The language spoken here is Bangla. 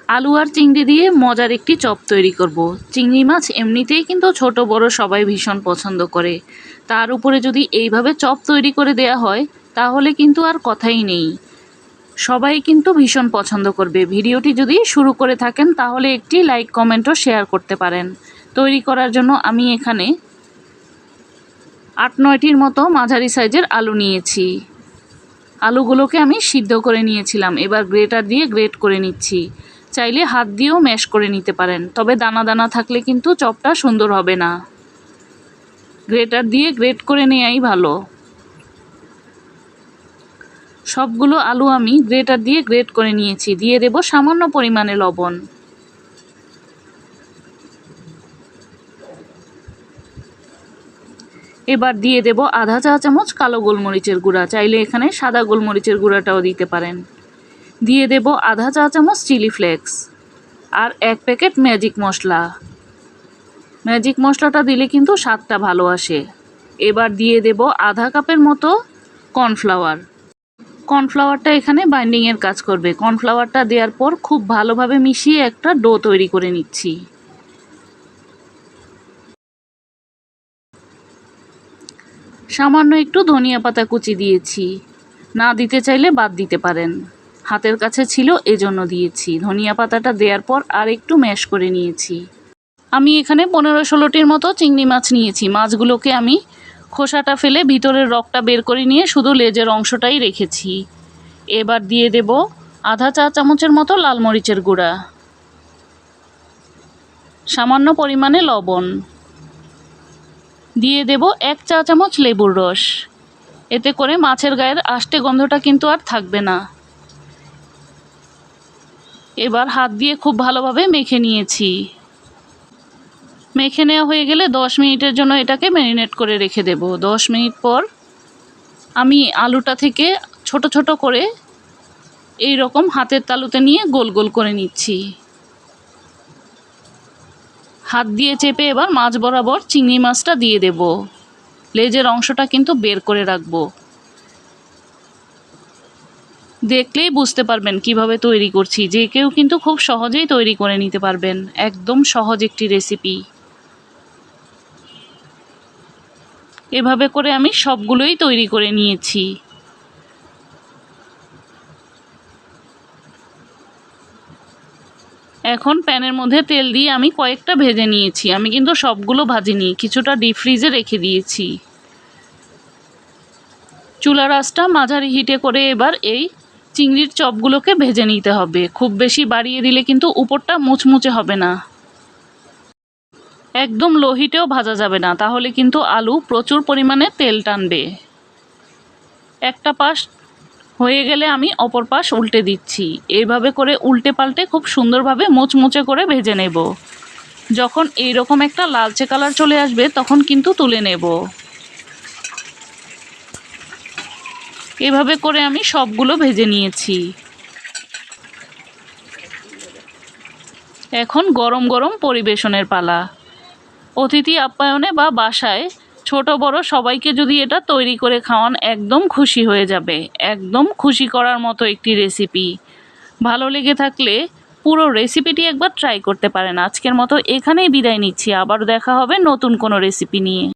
আলু আর চিংড়ি দিয়ে মজার একটি চপ তৈরি করব। চিংড়ি মাছ এমনিতেই কিন্তু ছোট বড় সবাই ভীষণ পছন্দ করে, তার উপরে যদি এইভাবে চপ তৈরি করে দেয়া হয় তাহলে কিন্তু আর কথাই নেই, সবাই কিন্তু ভীষণ পছন্দ করবে। ভিডিওটি যদি শুরু করে থাকেন তাহলে একটি লাইক কমেন্ট ও শেয়ার করতে পারেন। তৈরি করার জন্য আমি এখানে ৮-৯টির মতো মাঝারি সাইজের আলু নিয়েছি। আলুগুলোকে আমি সিদ্ধ করে নিয়েছিলাম, এবার গ্রেটার দিয়ে গ্রেট করে নিচ্ছি। চাইলে হাত দিয়েও ম্যাশ করে নিতে পারেন, তবে দানা দানা থাকলে কিন্তু চপটা সুন্দর হবে না। গ্রেটার দিয়ে গ্রেট করে নেওয়াই ভালো। সবগুলো আলু আমি গ্রেটার দিয়ে গ্রেট করে নিয়েছি। দিয়ে দেব সামান্য পরিমাণে লবণ। এবার দিয়ে দেব আধা চা চামচ কালো গোলমরিচের গুঁড়া, চাইলে এখানে সাদা গোলমরিচের গুঁড়াটাও দিতে পারেন। দিয়ে দেব আধা চা চামচ চিলি ফ্লেক্স আর 1 প্যাকেট ম্যাজিক মশলা। ম্যাজিক মশলাটা দিলে কিন্তু স্বাদটা ভালো আসে। এবার দিয়ে দেব আধা কাপের মতো কর্নফ্লাওয়ার। কর্নফ্লাওয়ারটা এখানে বাইন্ডিংয়ের কাজ করবে। কর্নফ্লাওয়ারটা দেওয়ার পর খুব ভালোভাবে মিশিয়ে একটা ডো তৈরি করে নিচ্ছি। সামান্য একটু ধনিয়া পাতা কুচি দিয়েছি, না দিতে চাইলে বাদ দিতে পারেন। হাতের কাছে ছিল এজন্য দিয়েছি। ধনিয়া পাতাটা দেওয়ার পর আর একটু ম্যাশ করে নিয়েছি। আমি এখানে 15-16টির মতো চিংড়ি মাছ নিয়েছি। মাছগুলোকে আমি খোসাটা ফেলে ভিতরের রগটা বের করে নিয়ে শুধু লেজের অংশটাই রেখেছি। এবার দিয়ে দেব আধা চা চামচের মতো লাল মরিচের গুঁড়া, সামান্য পরিমাণে লবণ, দিয়ে দেব 1 চা চামচ লেবুর রস। এতে করে মাছের গায়ের আষ্টে গন্ধটা কিন্তু আর থাকবে না। এবার হাত দিয়ে খুব ভালোভাবে মেখে নিয়েছি। মেখে নেওয়া হয়ে গেলে 10 মিনিটের জন্য এটাকে ম্যারিনেট করে রেখে দেব। 10 মিনিট পর আমি আলুটা থেকে ছোট ছোট করে এই রকম হাতের তালুতে নিয়ে গোল গোল করে নিচ্ছি। হাত দিয়ে চেপে এবার মাছ বরাবর চিংড়ি মাছটা দিয়ে দেব। লেজের অংশটা কিন্তু বের করে রাখবো। দেখলেই বুঝতে পারবেন কিভাবে তৈরি করছি। যে কেউ কিন্তু খুব সহজেই তৈরি করে নিতে পারবেন। একদম সহজ একটি রেসিপি। এভাবে করে আমি সবগুলোই তৈরি করে নিয়েছি। এখন প্যানের মধ্যে তেল দিয়ে আমি কয়েকটা ভেজে নিয়েছি। আমি কিন্তু সবগুলো ভাজিনি, কিছুটা ডিপ ফ্রিজে রেখে দিয়েছি। চুলার আঁচটা মাঝারি হিটে করে এবার এই চিংড়ির চপগুলোকে ভেজে নিতে হবে। খুব বেশি বাড়িয়ে দিলে কিন্তু উপরটা মুচমুচে হবে না। একদম লো হিটেও ভাজা যাবে না, তাহলে কিন্তু আলু প্রচুর পরিমাণে তেল টানবে। একটা পাশ হয়ে গেলে আমি অপর পাশ উল্টে দিচ্ছি। এইভাবে করে উল্টে পাল্টে খুব সুন্দরভাবে মুচমুচে করে ভেজে নেব। যখন এইরকম একটা লালচে কালার চলে আসবে তখন কিন্তু তুলে নেব। এভাবে করে আমি সবগুলো ভেজে নিয়েছি। এখন গরম গরম পরিবেশনের পালা। অতিথি আপ্যায়নে বা বাসায় ছোট বড় সবাইকে যদি এটা তৈরি করে খাওয়ান একদম খুশি হয়ে যাবে। একদম খুশি করার মতো একটি রেসিপি। ভালো লেগে থাকলে পুরো রেসিপিটি একবার ট্রাই করতে পারেন। আজকের মতো এখানেই বিদায় নিচ্ছি। আবার দেখা হবে নতুন কোনো রেসিপি নিয়ে।